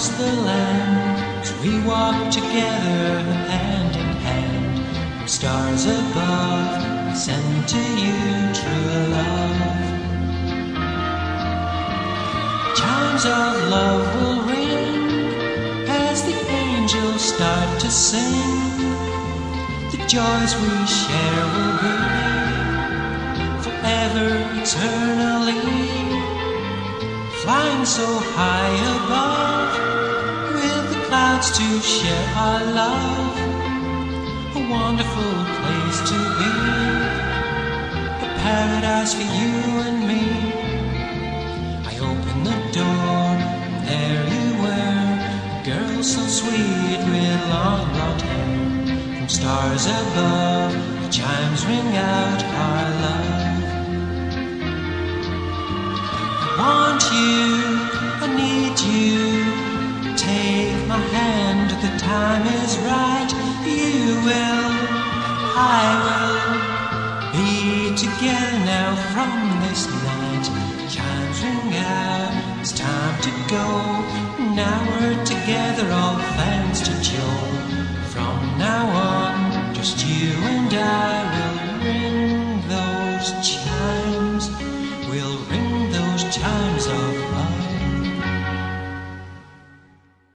across the land as we walk together hand in hand. From stars above, I send to you true love. Chimes of love will ring as the angels start to sing. The joys we share will be forever, eternally. Flying so high above, with the clouds to share our love. A wonderful place to be, a paradise for you and me. I opened the door, and there you were, a girl so sweet with long blonde hair. From stars above, the chimes ring out our love. I want you, I need you. Take my hand, the time is right. You will, I will be together now from this night. Chimes ring out, it's time to go. Now we're together, all thanks to Joe. From now on, just you and I.